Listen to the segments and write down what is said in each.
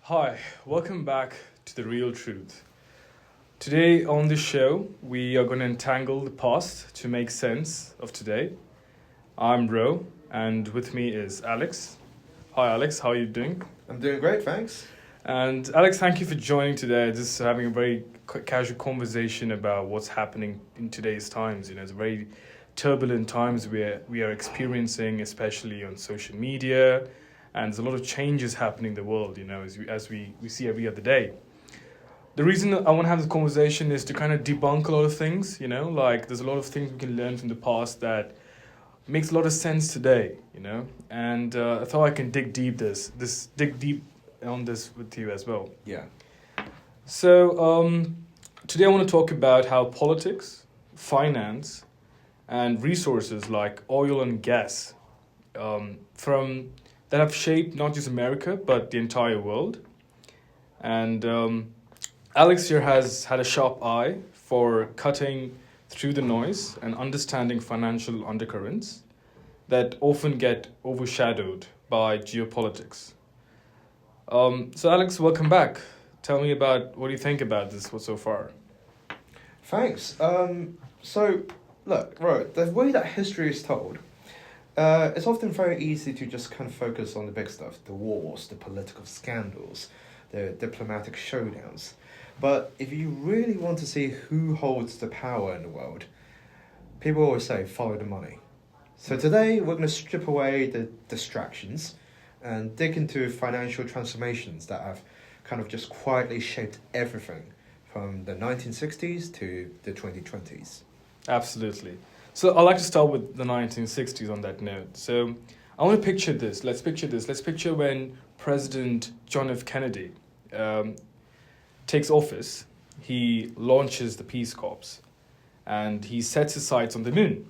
Hi, welcome back to The Real Truth. Today on the show, we are going to untangle the past to make sense of today. I'm Ro, and with me is Alex. Hi, Alex, how are you doing? I'm doing great, thanks. And Alex, thank you for joining today. Just having a very casual conversation about what's happening in today's times. It's very turbulent times we are experiencing, especially on social media. And there's a lot of changes happening in the world, as we see every other day. The reason I want to have this conversation is to kind of debunk a lot of things, like there's a lot of things we can learn from the past that makes a lot of sense today, and I thought I can dig deep on this with you as well. Yeah. So today I want to talk about how politics, finance, and resources like oil and gas that have shaped not just America, but the entire world. And Alex here has had a sharp eye for cutting through the noise and understanding financial undercurrents that often get overshadowed by geopolitics. So Alex, welcome back. Tell me about what do you think about this so far? Thanks. So, look, right, the way that history is told, it's often very easy to just kind of focus on the big stuff, the wars, the political scandals, the diplomatic showdowns. But if you really want to see who holds the power in the world, people always say, follow the money. So today, we're going to strip away the distractions and dig into financial transformations that have kind of just quietly shaped everything from the 1960s to the 2020s. Absolutely. So I'd like to start with the 1960s on that note. So I want to picture this. Let's picture this. Let's picture when President John F. Kennedy takes office. He launches the Peace Corps and he sets his sights on the moon.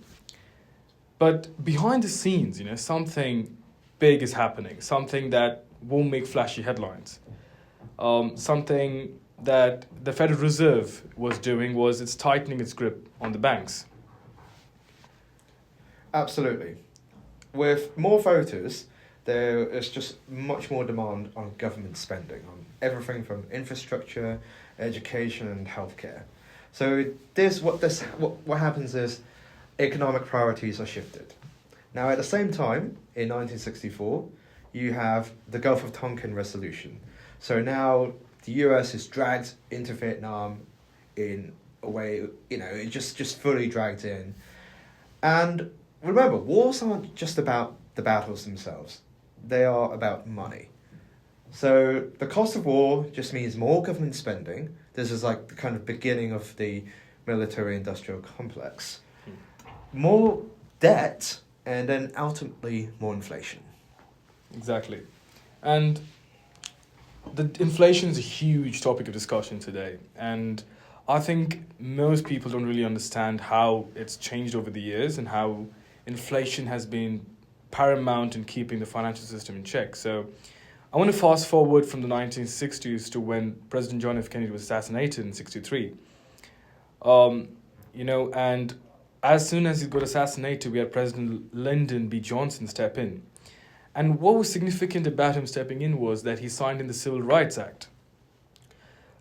But behind the scenes, something big is happening, something that won't make flashy headlines. Something that the Federal Reserve was doing was it's tightening its grip on the banks. Absolutely. With more voters, there is just much more demand on government spending, on everything from infrastructure, education, and healthcare. So what happens is economic priorities are shifted. Now, at the same time, in 1964, you have the Gulf of Tonkin resolution. So now the US is dragged into Vietnam in a way, it just fully dragged in. And remember, wars aren't just about the battles themselves. They are about money. So the cost of war just means more government spending. This is like the kind of beginning of the military-industrial complex. More debt, and then ultimately more inflation. Exactly. And the inflation is a huge topic of discussion today. And I think most people don't really understand how it's changed over the years and how inflation has been paramount in keeping the financial system in check. So I want to fast forward from the 1960s to when President John F. Kennedy was assassinated in 1963. And as soon as he got assassinated, we had President Lyndon B. Johnson step in. And what was significant about him stepping in was that he signed in the Civil Rights Act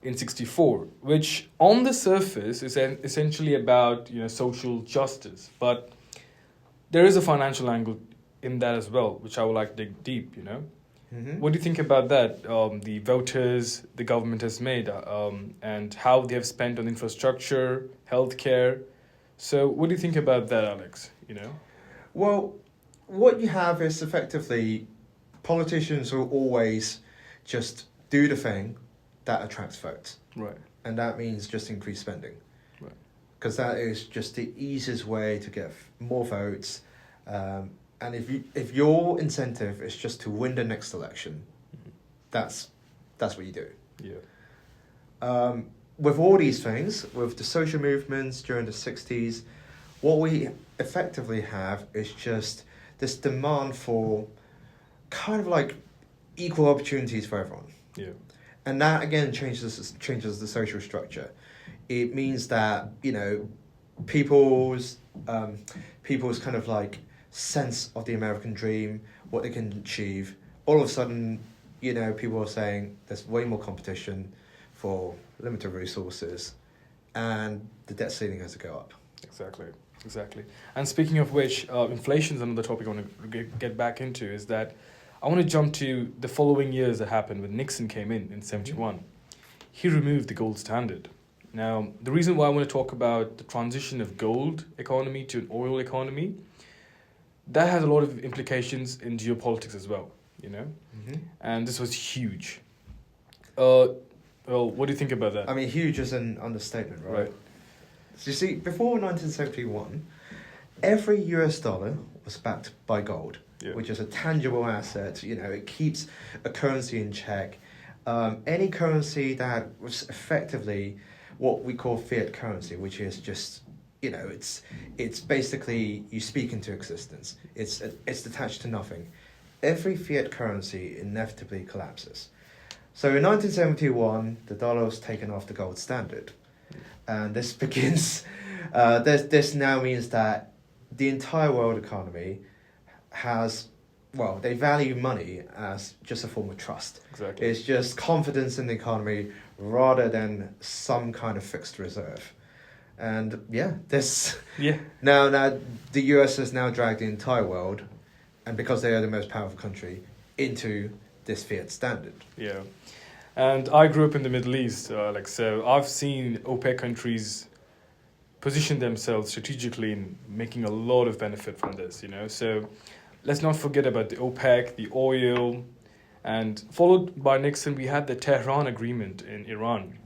in 1964, which on the surface is essentially about social justice. But there is a financial angle in that as well, which I would like to dig deep, Mm-hmm. What do you think about that? The voters the government has made and how they have spent on infrastructure, healthcare. So what do you think about that, Alex? Well, what you have is effectively politicians will always just do the thing that attracts votes. Right. And that means just increase spending. Right. Because that is just the easiest way to get more votes. And if your incentive is just to win the next election, Mm-hmm. that's what you do. Yeah. With all these things, with the social movements during the 60s, what we effectively have is just this demand for kind of like equal opportunities for everyone. Yeah. And that again changes the social structure. It means that people's kind of like sense of the American dream, what they can achieve, all of a sudden, people are saying there's way more competition for limited resources, and the debt ceiling has to go up. Exactly. And speaking of which, inflation is another topic I want to get back into. Is that I want to jump to the following years that happened when Nixon came in 71. He removed the gold standard. Now, the reason why I want to talk about the transition of gold economy to an oil economy, that has a lot of implications in geopolitics as well, And this was huge. Well, what do you think about that? I mean, huge is an understatement, right? So you see, before 1971, every US dollar was backed by gold, which is a tangible asset. It keeps a currency in check. Any currency that was effectively what we call fiat currency, which is just, it's basically you speak into existence. It's attached to nothing. Every fiat currency inevitably collapses. So in 1971, the dollar was taken off the gold standard. And this begins, this now means that the entire world economy they value money as just a form of trust. Exactly. It's just confidence in the economy rather than some kind of fixed reserve. And now the US has now dragged the entire world, and because they are the most powerful country, into this fiat standard. Yeah. And I grew up in the Middle East, so I've seen OPEC countries position themselves strategically in making a lot of benefit from this, So let's not forget about the OPEC, the oil, and followed by Nixon, we had the Tehran Agreement in Iran,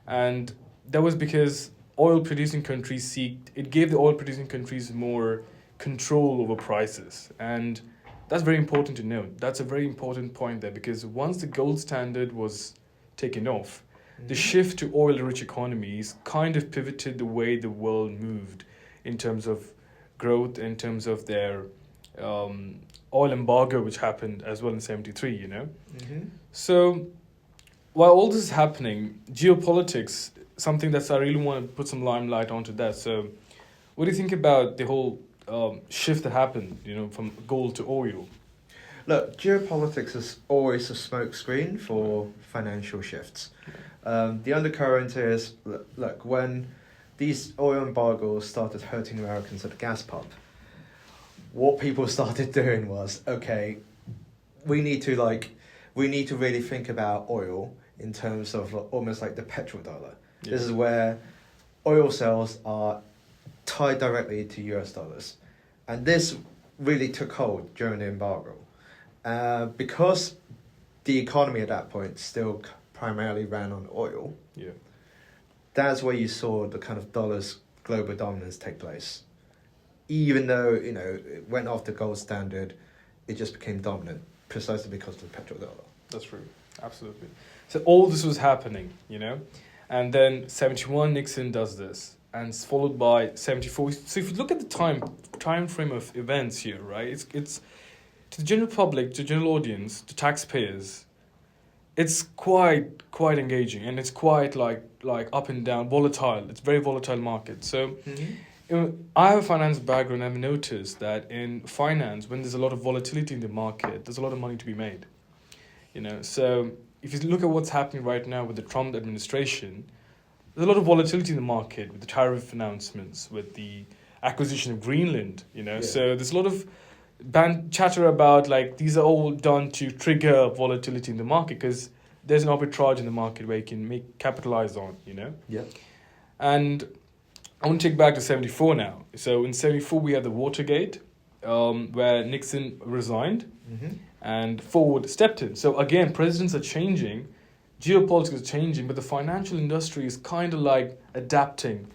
And that was because oil-producing countries it gave the oil-producing countries more control over prices. And that's very important to note. That's a very important point there, because once the gold standard was taken off, the shift to oil-rich economies kind of pivoted the way the world moved in terms of growth, in terms of their oil embargo, which happened as well in 73, So while all this is happening, geopolitics, something that I really want to put some limelight onto that. So what do you think about the whole shift that happened, from gold to oil? Look, geopolitics is always a smokescreen for financial shifts. The undercurrent is, look, when these oil embargoes started hurting Americans at the gas pump, what people started doing was, okay, we need to really think about oil in terms of almost like the petrodollar. Yeah. This is where oil sales are tied directly to US dollars. And this really took hold during the embargo. Because the economy at that point still primarily ran on oil, that's where you saw the kind of dollar's global dominance take place. Even though, it went off the gold standard, it just became dominant precisely because of the petrodollar. That's true. Absolutely. So all this was happening, and then 71, Nixon does this, and it's followed by 74. So if you look at the time frame of events here, right, it's to the general public, to the general audience, to taxpayers, it's quite engaging, and it's quite like up and down, volatile. It's a very volatile market. So I have a finance background, and I've noticed that in finance, when there's a lot of volatility in the market, there's a lot of money to be made. So if you look at what's happening right now with the Trump administration, there's a lot of volatility in the market with the tariff announcements, with the acquisition of Greenland, So there's a lot of chatter about these are all done to trigger volatility in the market because there's an arbitrage in the market where you can capitalize on, Yeah. And I want to take back to 74 now. So in 74, we had the Watergate, where Nixon resigned and Ford stepped in. So again, presidents are changing, geopolitics is changing, but the financial industry is kind of adapting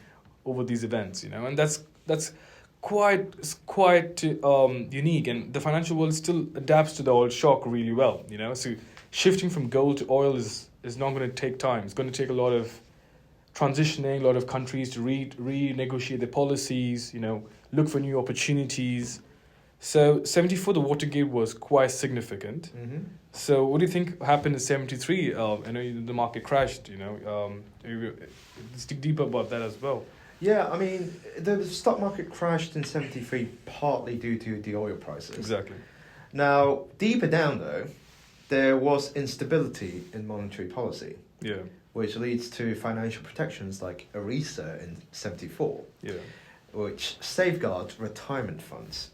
over these events, and that's quite unique. And the financial world still adapts to the oil shock really well, So shifting from gold to oil is not going to take time. It's going to take a lot of transitioning, a lot of countries to renegotiate their policies, look for new opportunities. So 74, the Watergate was quite significant. So what do you think happened in 73? I know the market crashed, let's dig deeper about that as well. Yeah, I mean, the stock market crashed in 73 partly due to the oil prices. Exactly. Now, deeper down though, there was instability in monetary policy, Yeah. which leads to financial protections like ERISA in 1974, Yeah. which safeguards retirement funds.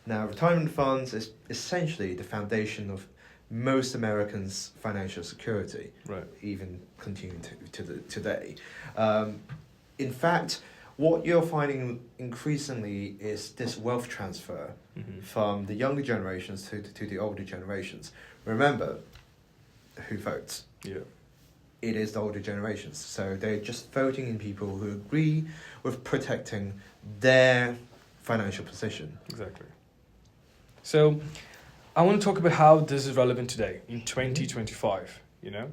Now, retirement funds is essentially the foundation of most Americans' financial security, Right. even continuing today. In fact, what you're finding increasingly is this wealth transfer Mm-hmm. from the younger generations to the older generations. Remember, who votes? Yeah. It is the older generations. So they're just voting in people who agree with protecting their financial position. Exactly. So, I want to talk about how this is relevant today in 2025. You know,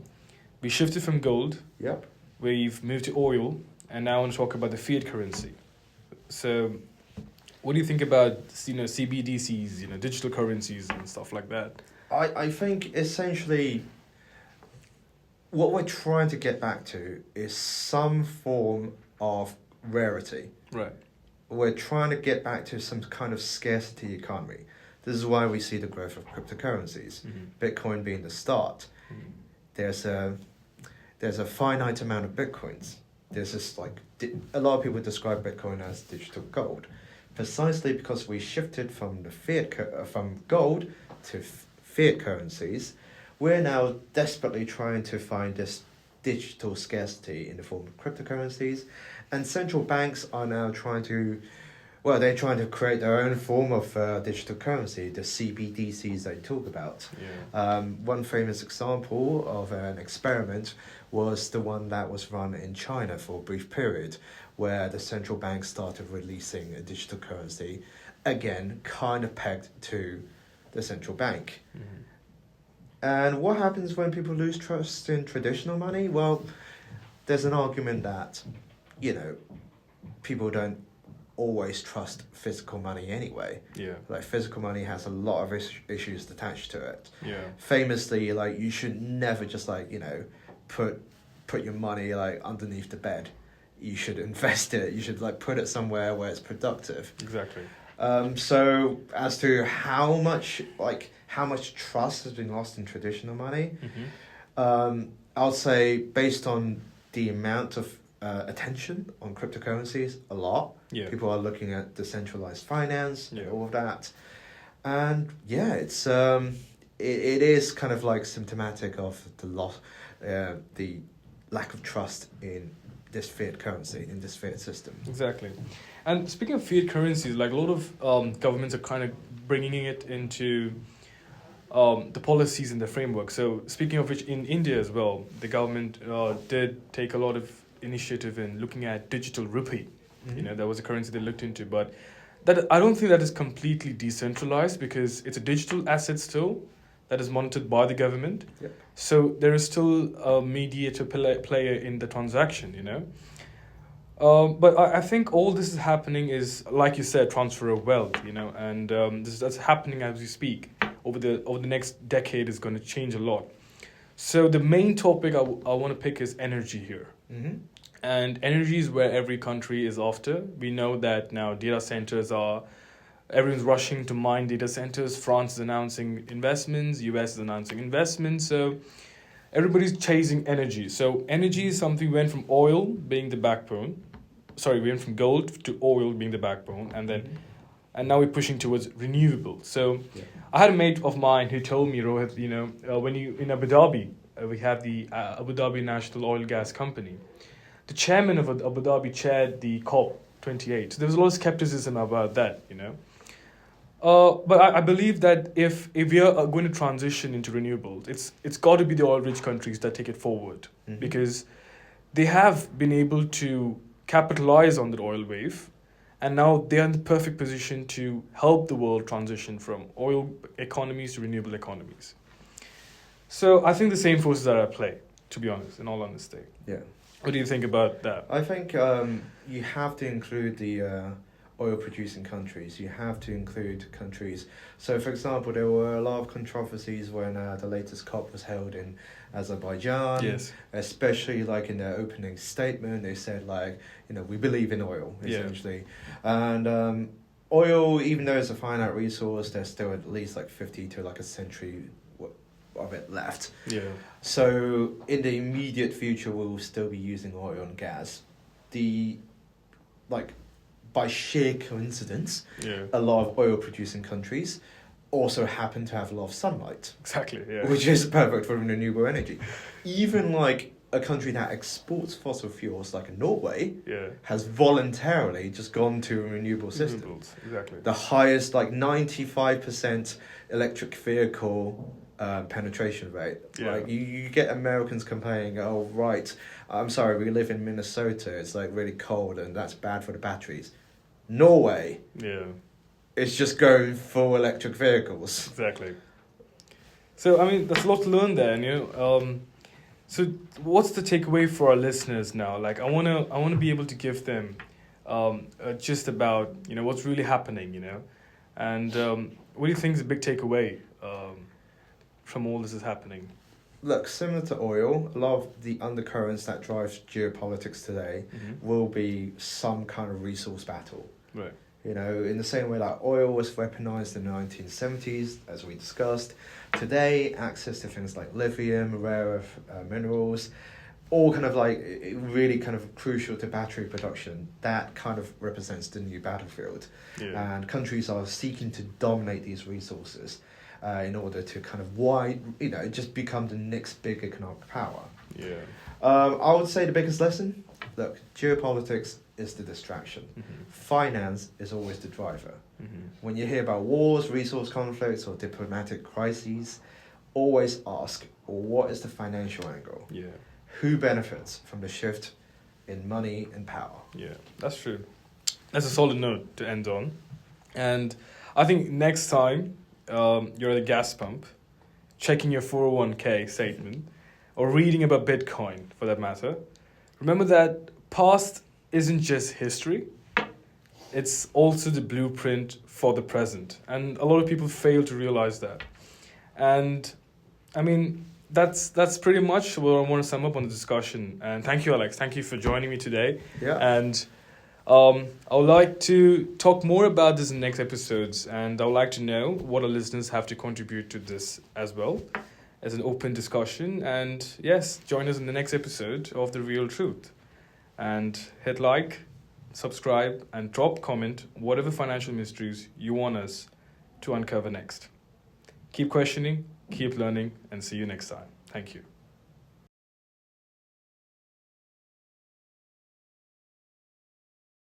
we shifted from gold, Yep. we've moved to oil, and now I want to talk about the fiat currency. So, what do you think about CBDCs, digital currencies and stuff like that? I think essentially what we're trying to get back to is some form of rarity. Right. We're trying to get back to some kind of scarcity economy. This is why we see the growth of cryptocurrencies, Mm-hmm. Bitcoin being the start. Mm-hmm. There's a finite amount of Bitcoins. There's this a lot of people describe Bitcoin as digital gold, precisely because we shifted from from gold to fiat currencies. We're now desperately trying to find this digital scarcity in the form of cryptocurrencies, and central banks are now trying to create their own form of digital currency, the CBDCs they talk about. Yeah. One famous example of an experiment was the one that was run in China for a brief period, where the central bank started releasing a digital currency, again, kind of pegged to the central bank. Mm-hmm. And what happens when people lose trust in traditional money? Well, there's an argument that, people don't always trust physical money anyway. Yeah. Like, physical money has a lot of issues attached to it. Yeah. Famously, you should never just put your money underneath the bed. You should invest it. You should put it somewhere where it's productive. Exactly. So as to how much trust has been lost in traditional money, Mm-hmm. I'll say based on the amount of attention on cryptocurrencies, a lot. Yeah. People are looking at decentralized finance and Yeah. all of that, and it's it is kind of symptomatic of the loss, the lack of trust in this fiat currency, in this fiat system. Exactly. And speaking of fiat currencies, a lot of governments are kind of bringing it into the policies and the framework. So speaking of which, in India as well, the government did take a lot of initiative in looking at digital rupee. Mm-hmm. That was a currency they looked into, but that I don't think that is completely decentralized, because it's a digital asset still that is monitored by the government. Yep. So there is still a mediator player in the transaction. But I think all this is happening is, like you said, transfer of wealth. And that's happening as we speak. Over the next decade is going to change a lot. So the main topic I want to pick is energy here. Mm-hmm. And energy is where every country is after. We know that now data centers everyone's rushing to mine data centers. France is announcing investments, US is announcing investments. So everybody's chasing energy. So energy is something went from oil being the backbone. We went from gold to oil being the backbone. And now we're pushing towards renewable. So Yeah. I had a mate of mine who told me, Rohit, when you in Abu Dhabi, we have the Abu Dhabi National Oil Gas Company. The chairman of Abu Dhabi chaired the COP28. So there was a lot of skepticism about that, But I believe that if we are going to transition into renewables, it's got to be the oil-rich countries that take it forward, Mm-hmm. because they have been able to capitalize on the oil wave, and now they are in the perfect position to help the world transition from oil economies to renewable economies. So I think the same forces are at play, to be honest, in all honesty. Yeah. What do you think about that? I think you have to include the oil-producing countries. You have to include countries. So, for example, there were a lot of controversies when the latest COP was held in Azerbaijan. Yes. Especially in their opening statement, they said we believe in oil, essentially. Yeah. And oil, even though it's a finite resource, there's still at least 50 to a century of it left. Yeah. So in the immediate future, we will still be using oil and gas. By sheer coincidence, Yeah. a lot of oil producing countries also happen to have a lot of sunlight, Exactly. Yeah. which is perfect for renewable energy. Even like a country that exports fossil fuels, like Norway, Yeah. has voluntarily just gone to a renewable system. Renewables, exactly. The highest, like 95% electric vehicle penetration rate. Yeah. Like you get Americans complaining, oh right, I'm sorry, we live in Minnesota, it's like really cold and that's bad for the batteries. Norway Yeah. is just going full electric vehicles. Exactly. So I mean, there's a lot to learn there, and so what's the takeaway for our listeners now? Like, I wanna be able to give them, just about what's really happening, and what do you think is a big takeaway from all this is happening? Look, similar to oil, a lot of the undercurrents that drives geopolitics today Mm-hmm. will be some kind of resource battle. Right. In the same way like oil was weaponized in the 1970s, as we discussed. Today, access to things like lithium, rare earth minerals, all kind of like really kind of crucial to battery production. That kind of represents the new battlefield. Yeah. And countries are seeking to dominate these resources in order to kind of just become the next big economic power. Yeah. I would say the biggest lesson, look, geopolitics is the distraction. Mm-hmm. Finance is always the driver. Mm-hmm. When you hear about wars, resource conflicts, or diplomatic crises, always ask, what is the financial angle? Yeah. Who benefits from the shift in money and power? Yeah, that's true. That's a solid note to end on. And I think next time you're at a gas pump, checking your 401k statement, or reading about Bitcoin for that matter, remember that past isn't just history, it's also the blueprint for the present. And a lot of people fail to realize that. And I mean, that's pretty much what I want to sum up on the discussion. And thank you, Alex. Thank you for joining me today. Yeah. And I would like to talk more about this in next episodes. And I would like to know what our listeners have to contribute to this as well, as an open discussion. And yes, join us in the next episode of The Real Truth. And hit like, subscribe, and drop comment whatever financial mysteries you want us to uncover next. Keep questioning, keep learning, and see you next time. Thank you.